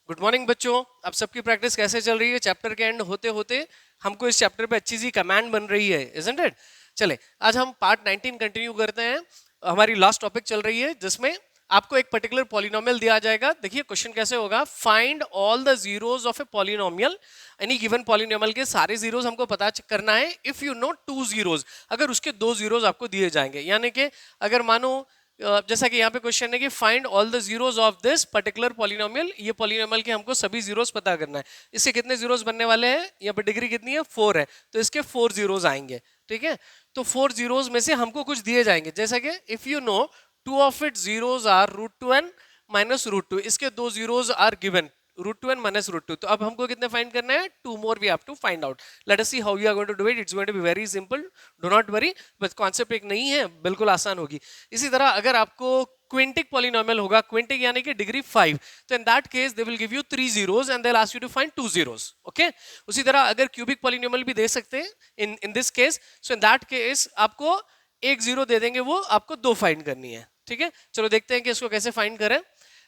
Good morning बच्चों, आप सबकी प्रैक्टिस कैसे चल रही है? चैप्टर के एंड होते होते हमको इस चैप्टर पे अच्छी सी कमांड बन रही है, इजंट इट? चले, आज हम पार्ट 19 कंटिन्यू करते हैं। हमारी लास्ट टॉपिक चल रही है जिसमें आपको एक पर्टिकुलर पॉलिनोमियल दिया जाएगा। देखिए क्वेश्चन कैसे होगा, find all the zeros of a polynomial. Any given polynomial के सारे जीरोस हमको पता करना है। If you know two zeros, अगर उसके दो जीरोस आपको दिए जाएंगे, यानी कि अगर मानो जैसा कि यहाँ पे क्वेश्चन है कि find all the zeros of this particular polynomial, ये पॉलिनोमियल के हमको सभी जीरोस पता करना है। इससे कितने जीरोस बनने वाले हैं? यहाँ पे डिग्री कितनी है? 4 है, तो इसके 4 जीरोस आएंगे। ठीक है, तो 4 जीरोस में से हमको कुछ दिए जाएंगे, जैसा कि if you know two of it zeros are √2 and -√2, इसके दो जीरोस आर गिवन √2 and -√2। तो अब हमको कितने फाइंड करना है? 2 more we have to find out. Let us see how you are going to do it. It's going to be very simple. Do not worry. बस concept एक नहीं है, बिल्कुल आसान होगी। इसी तरह अगर आपको क्विंटिक पॉलिनोमियल होगा, क्विंटिक यानी कि डिग्री 5, तो in that case they will give you 3 zeros and they'll ask you to find 2 zeros. Okay, उसी तरह अगर क्यूबिक पॉलिनोमियल भी दे सकते हैं in this case, so in that case आपको एक जीरो दे देंगे, वो आपको दो फाइंड करनी है। ठीक है, चलो देखते हैं कि इसको कैसे फाइंड करें।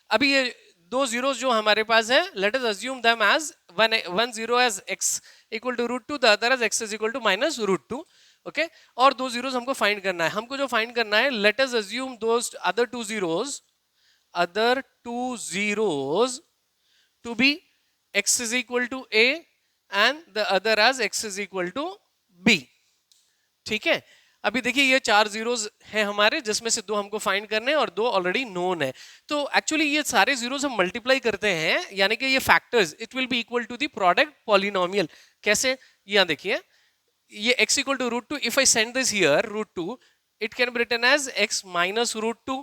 अभी ये दो जीरोस जो हमारे पास है, let us assume them as one zero as x equal to √2, the other as x is equal to -√2। Okay, और दो जीरोस हमको फाइंड करना है। हमको जो फाइंड करना है, let us assume those other two zeros to be x is equal to a and the other as x is equal to b। ठीक है, अभी देखिए ये 4 जीरोस हैं हमारे, जिसमें से दो हमको फाइंड करने हैं और दो ऑलरेडी नोन है। तो एक्चुअली ये सारे जीरोस हम मल्टीप्लाई करते हैं, यानी कि ये factors it will be equal to the product polynomial. कैसे? यहाँ देखिए, ये x equal to √2, if I send this here √2, it can be written as x minus √2,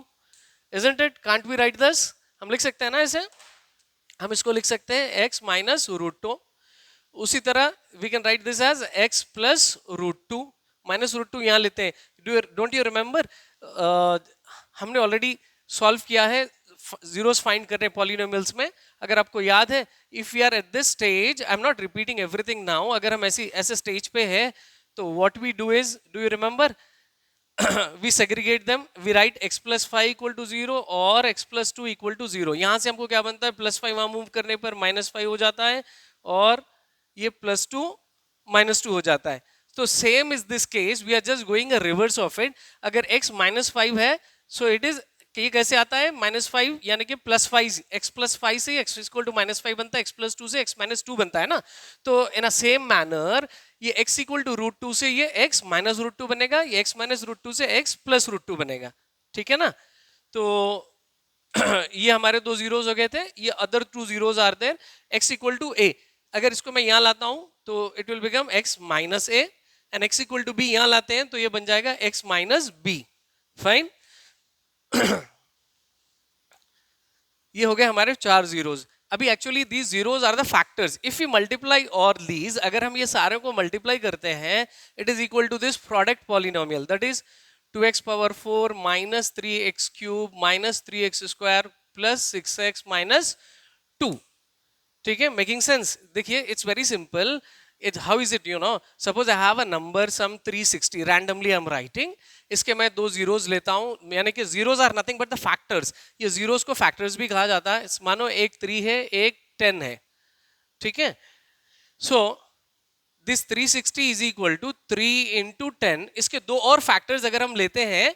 isn't it? Can't we write this? हम लिख सकते हैं ना ऐसे, हम इसको लिख सकते हैं x माइनस √2। उसी तरह we can write this as x plus √2, -√2 यहाँ लेते हैं। डोंट यू रिमेंबर, हमने ऑलरेडी सॉल्व किया है जीरोस फाइंड करने पॉलिनोमियल्स में, अगर आपको याद है। If you are at this stage, I am not repeating everything now, अगर हम ऐसे स्टेज पे है तो what we do is, do you remember, we segregate them, we write x plus 5 equal to 0 और x plus 2 equal to 0। यहां से हमको क्या बनता है? +5 वहां मूव करने पर -5 हो जाता है और ये +2 -2 हो जाता है। तो same is this case, we are just going a reverse of it. अगर x -5 है, सो इट इज, ये कैसे आता है? -5 यानी कि +5, x +5 से x इक्वल टू -5 बनता है, x +2 से x -2 बनता है ना। तो इन अ सेम मैनर ये x इक्वल टू √2 से ये x माइनस √2 बनेगा, ये x माइनस √2 से x प्लस √2 बनेगा। ठीक है ना? तो ये हमारे दो जीरोस हो गए थे, ये other two zeros are there, x equal to a। अगर इसको मैं यहां लाता हूं तो it will become x minus a, and x equal to b यहां लाते हैं तो ये बन जाएगा x माइनस b। फाइन, ये हो गए हमारे 4 जीरोस। अभी actually these zeros are the factors. If you multiply और दीज, अगर हम ये सारे को मल्टीप्लाई करते हैं, it is equal to this product polynomial, that is 2x power 4 minus 3x cube minus 3x square plus 6x minus 2। ठीक है, मेकिंग सेंस? देखिए it's very simple. It, how is it, you know, suppose I have a number some 360, randomly I'm writing, इसके मैं दो zeros लेता हूं, यानी कि zeros are nothing but the factors. ये जीरोस को फैक्टर्स भी कहा जाता है। मानो एक 3 है, एक 10 है। ठीक है, so this 360 is equal to 3 into 10। इसके दो और फैक्टर्स अगर हम लेते हैं,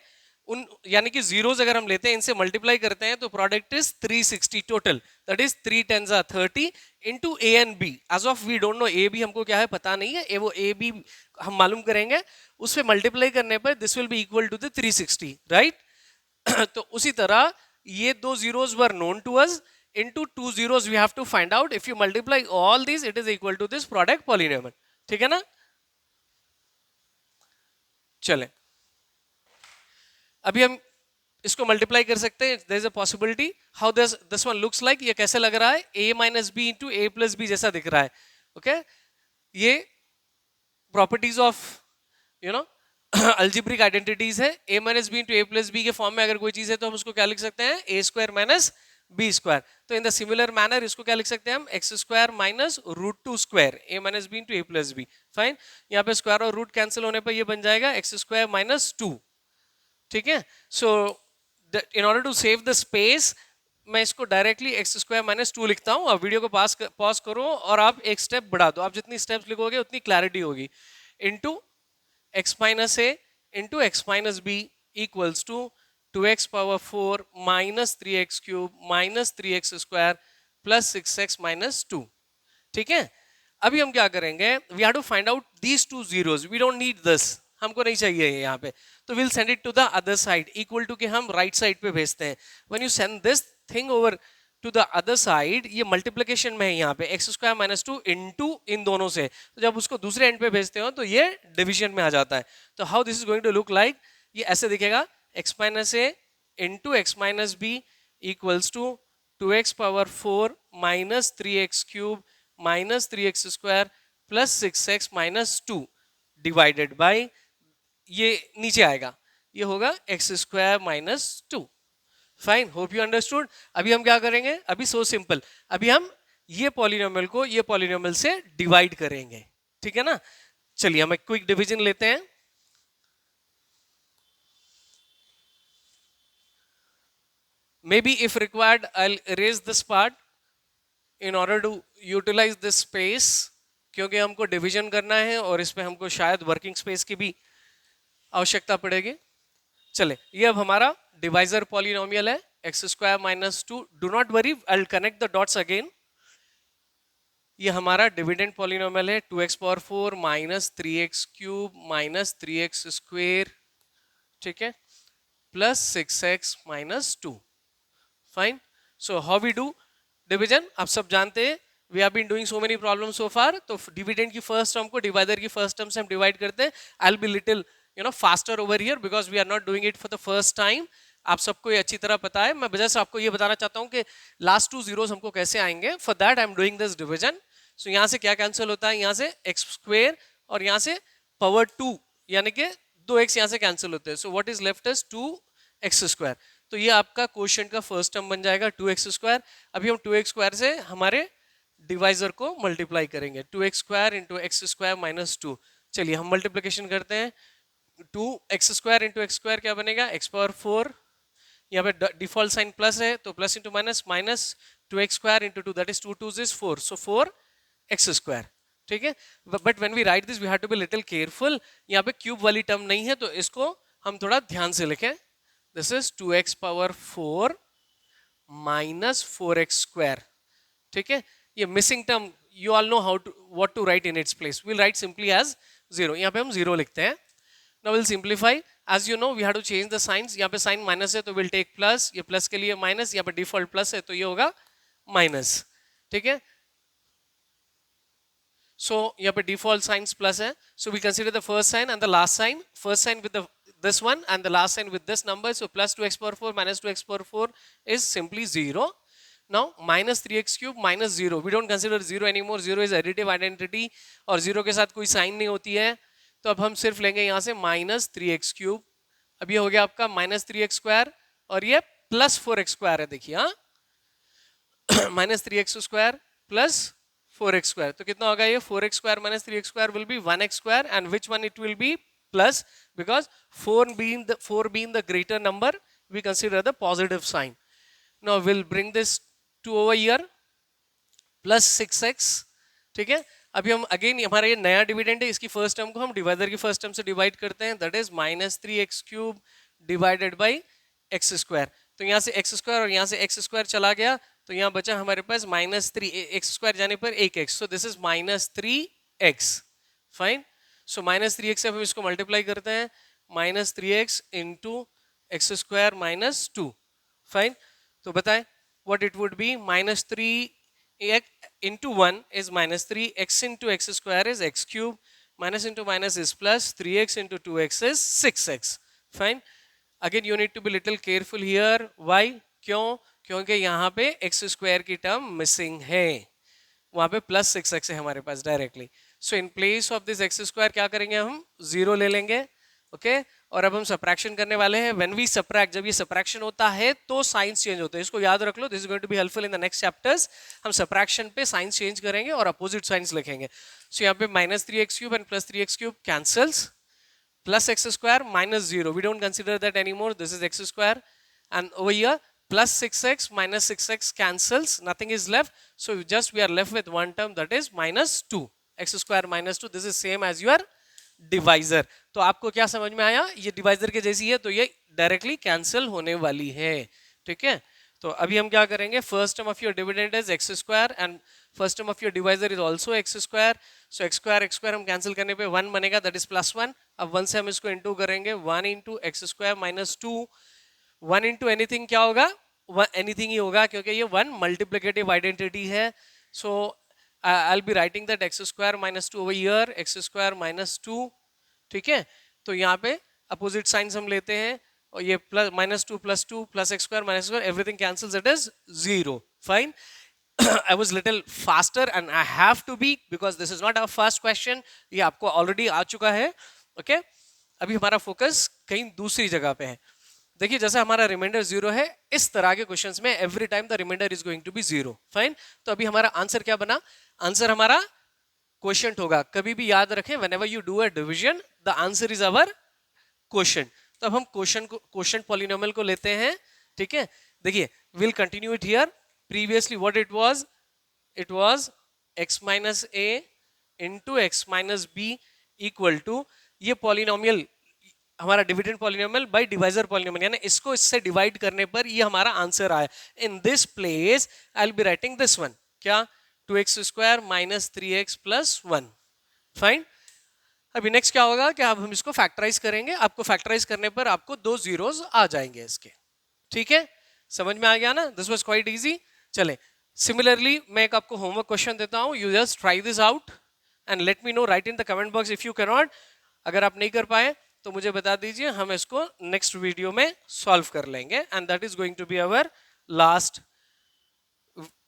उन यानी कि जीरोस अगर हम लेते हैं, इनसे मल्टीप्लाई करते हैं, तो product is 360 total, that is 3 10s are 30 into a and b। As of we don't know a b हमको क्या है, पता नहीं है, वो a b हम मालूम करेंगे। उस पे मल्टीप्लाई करने पर this will be equal to the 360, right? तो उसी तरह ये दो zeros were known to us, into two zeros we have to find out. If you multiply all this, it is equal to this product polynomial. ठीक है ना? चलें, अभी हम इसको मल्टीप्लाई कर सकते हैं। There is a possibility how this one looks like. ये कैसे लग रहा है? a minus b into a plus b जैसा दिख रहा है। ओके, ये properties of you know algebraic identities है। a minus b into a plus b के फॉर्म में अगर कोई चीज है तो हम उसको क्या लिख सकते हैं? a square minus b square. तो इन द सिमिलर मैनर इसको क्या लिख सकते हैं हम? X square minus √2 square, a minus b into a plus b. Fine, यहाँ पे स्क्वायर और रूट कैंसिल होने पर ये बन जाएगा एक्स स्क्वायर माइनस 2। ठीक है, सो in order to save the space, मैं इसको डायरेक्टली एक्स स्क्वायर माइनस 2 लिखता हूँ। आप वीडियो को पॉज करो और आप एक स्टेप बढ़ा दो। आप जितनी स्टेप्स लिखोगे उतनी क्लैरिटी होगी। Into x minus a into x minus b equals to 2x power 4 minus 3x cube minus 3x square plus 6x minus 2। ठीक है, अभी हम क्या करेंगे, we have to find out these two zeros, we don't need this, हमको नहीं चाहिए यहाँ पे, तो will send it to the other side equal to के हम राइट साइड पे भेजते हैं। When you send this thing over to the other side, ये मल्टीप्लिकेशन में है यहाँ पे एक्स स्क्वायर माइनस 2 इंटू इन दोनों से, तो जब उसको दूसरे एंड पे भेजते हो तो ये डिवीजन में आ जाता है। तो how this is going to look like, ये ऐसे दिखेगा, x minus a into x minus b equals to 2x power 4 minus 3x cube minus 3x square plus 6x minus 2 divided by, ये नीचे आएगा, ये होगा x square minus 2। Fine, hope you understood. अभी हम क्या करेंगे, अभी सो सिंपल, अभी हम ये पॉलिनोमियल को ये पॉलिनोमियल से डिवाइड करेंगे। ठीक है ना, चलिए हम एक क्विक डिवीजन लेते हैं। Maybe if required, I'll erase this part in order to utilize this space, क्योंकि हमको डिवीजन करना है और इसमें हमको शायद वर्किंग स्पेस की भी आवश्यकता पड़ेगी। चले, ये अब हमारा डिवाइजर पॉलिनोमियल है x square minus 2। Do not worry, I will connect the dots again. ये हमारा डिविडेंड पॉलिनोमियल है 2x power 4 minus 3x cube minus 3x square, ठीक है, plus 6x minus 2। Fine, so how we do division, आप सब जानते हैं, we have been doing so many problem so far. तो डिविडेंड की फर्स्ट टर्म को डिवाइडर की फर्स्ट टर्म से हम डिवाइड करते हैं। I will be little faster over here because we are not doing it for the first time. आप सबको ये अच्छी तरह पता है, मैं जस्ट आपको ये बताना चाहता हूँ कि लास्ट 2 जीरोस हमको कैसे आएंगे। For that I am doing this division. So यहाँ से क्या कैंसिल होता है, यहाँ से एक्स स्क्वेयर और यहाँ से पावर 2 यानी कि 2x यहाँ से कैंसिल होते हैं। So what is left is 2x square. तो ये आपका क्वोशिएंट का फर्स्ट टर्म बन जाएगा 2x स्क्वायर। अभी हम 2x स्क्वायर से हमारे डिवाइजर को मल्टीप्लाई करेंगे, 2x square into x square minus 2। चलिए हम मल्टीप्लिकेशन करते हैं, 2x square into x square क्या बनेगा, x पावर 4, यहाँ पे डिफॉल्ट साइन प्लस है तो plus into minus, minus 2x square into 2 that is 2 2 is 4, so 4x square. ठीक है, but when we write this we have to be little careful, यहाँ पे क्यूब वाली टर्म नहीं है तो इसको हम थोड़ा ध्यान से लिखें। This is 2x power 4 minus 4x square. ठीक है, ये missing term you all know how to what to write in its place. We'll write simply as 0. यहाँ पे हम 0 लिखते हैं। Now we'll simplify. As you know, we have to change the signs. यहाँ पे साइन माइनस है तो we'll take plus. ये प्लस के लिए माइनस, यहाँ पे डिफॉल्ट प्लस है तो ये होगा माइनस। ठीक है, so यहाँ पे डिफॉल्ट साइंस प्लस है, so we consider the first sign and the last sign. First sign with the this one and the last sign with this number, so plus 2x power 4 minus 2x power 4 is simply 0. Now minus 3x cube minus 0, we don't consider 0 anymore, 0 is additive identity और 0 के साथ कोई sign नहीं होती है, तो अब हम सिर्फ लेंगे यहाँ से माइनस 3x क्यूब। अब ये हो गया आपका माइनस 3x स्क्वायर और ये प्लस 4x स्क्वायर है, देखिए हाँ minus 3x square plus 4x square, तो कितना होगा ये 4x square minus 3x square will be 1x square, and which one it will B plus, because 4 being the greater number we consider the positive sign. Now we'll bring this to over here plus 6x। ठीक है, अभी हम again हमारा ये नया dividend है, इसकी first term को हम डिवाइडर की फर्स्ट टर्म से डिवाइड करते हैं, that is minus 3x cube divided by x square. तो यहाँ से एक्स स्क्वायर और यहाँ से एक्स स्क्वायर चला गया तो यहाँ बचा हमारे पास माइनस 3, एक्स स्क्वायर जाने पर 1x, so this is minus 3x। Fine, so minus 3x से हम इसको मल्टीप्लाई करते हैं, minus 3x into x square minus 2। Fine, तो बताएं what it would be, minus 3 into 1 is minus 3, x into x square is x cube, minus into minus is plus, 3x into 2x is 6x। Fine, again you need to be little careful here, why, क्यों, क्योंकि यहाँ पे x square की term missing है, वहां पे plus 6x है हमारे पास directly. So in place of this x square क्या करेंगे, हम 0 ले लेंगे। ओके, और अब हम सबट्रैक्शन करने वाले हैं। व्हेन वी सबट्रैक्ट, जब ये सबट्रैक्शन होता है तो साइंस चेंज होते हैं, इसको याद रख लो, this is going to be helpful in the next chapters. हम सबट्रैक्शन पे साइंस चेंज करेंगे और अपोजिट साइंस लिखेंगे। सो यहाँ पे minus 3x cube and plus 3x cube cancels, plus x square minus 0, we don't consider that anymore, this is x square, and over here plus 6x minus 6x cancels, nothing is left, so just we are left with one term, that is minus 2, x square minus 2. This is same as your divisor. तो आपको क्या समझ में आया, ये divisor के जैसी है तो ये डायरेक्टली कैंसिल होने वाली है, ठीक है. तो अभी हम क्या करेंगे, first term of your dividend is x square and first term of your divisor is also x square. So x square हम कैंसिल करने पे 1 बनेगा, दैट इज प्लस 1. अब 1 से हम इसको इनटू करेंगे, 1 into x square minus 2. 1 into anything क्या होगा, एनीथिंग ही होगा क्योंकि ये 1 मल्टीप्लिकेटिव आइडेंटिटी है. So I will be writing that x square minus 2 over here, x square minus 2, ठीक है. तो यहाँ पे अपोजिट साइंस हम लेते हैं और ये plus minus 2 plus x square minus square, everything cancels, it is 0. Fine. I was little faster and I have to be because this is not our first question. ये आपको ऑलरेडी आ चुका है. Okay, अभी हमारा फोकस कहीं दूसरी जगह पे है. देखिए जैसे हमारा रिमाइंडर 0 है, इस तरह के क्वेश्चंस में every time the reminder is going to be 0. Fine. तो अभी हमारा आंसर क्या बना, आंसर हमारा क्वोशिएंट होगा. कभी भी याद रखें, whenever you do a division the answer is our quotient. तो अब हम क्वोशिएंट पॉलिनोमियल को लेते हैं, ठीक है. देखिए we'll continue it here. Previously what it was x minus a into x minus b equal to, ये पॉलिनोमियल हमारा dividend polynomial bye divisor polynomial, यानी इसको इससे डिवाइड करने पर ये हमारा आंसर आया. In this place I will be writing this one, क्या, 2x square minus 3x plus 1. Fine. अभी नेक्स्ट क्या होगा कि अब हम इसको फैक्टराइज करेंगे. आपको फैक्टराइज करने पर आपको 2 जीरोस आ जाएंगे इसके, ठीक है. समझ में आ गया ना, दिस वाज क्वाइट इजी. चले, सिमिलरली मैं एक आपको होमवर्क क्वेश्चन देता हूं, you just try this out and let me know, right in the comment box if you can not. अगर आप नहीं कर पाए तो मुझे बता दीजिए, हम इसको नेक्स्ट वीडियो में सॉल्व कर लेंगे. And that is going to be our last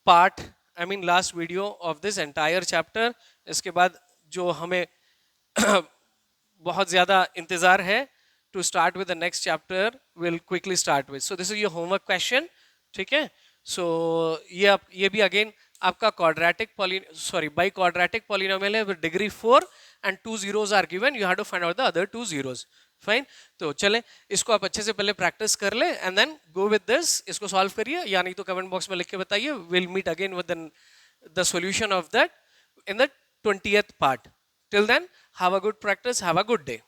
part, I mean last video of this entire chapter. इसके बाद जो हमें बहुत ज्यादा इंतजार है to start with the next chapter, will quickly start with. So this is your homework question, ठीक है. सो ये भी अगेन आपका बाई क्वाड्रेटिक पॉलिनोमियल है with degree 4 and 2 zeros are given, you have to find out the other 2 zeros. Fine. तो चले, इसको आप अच्छे से पहले प्रैक्टिस कर ले and then go with this. इसको सॉल्व करिए या नहीं तो कमेंट बॉक्स में लिख के बताइए. Will meet again with the solution of that in the 20th part. Till then have a good practice, have a good day.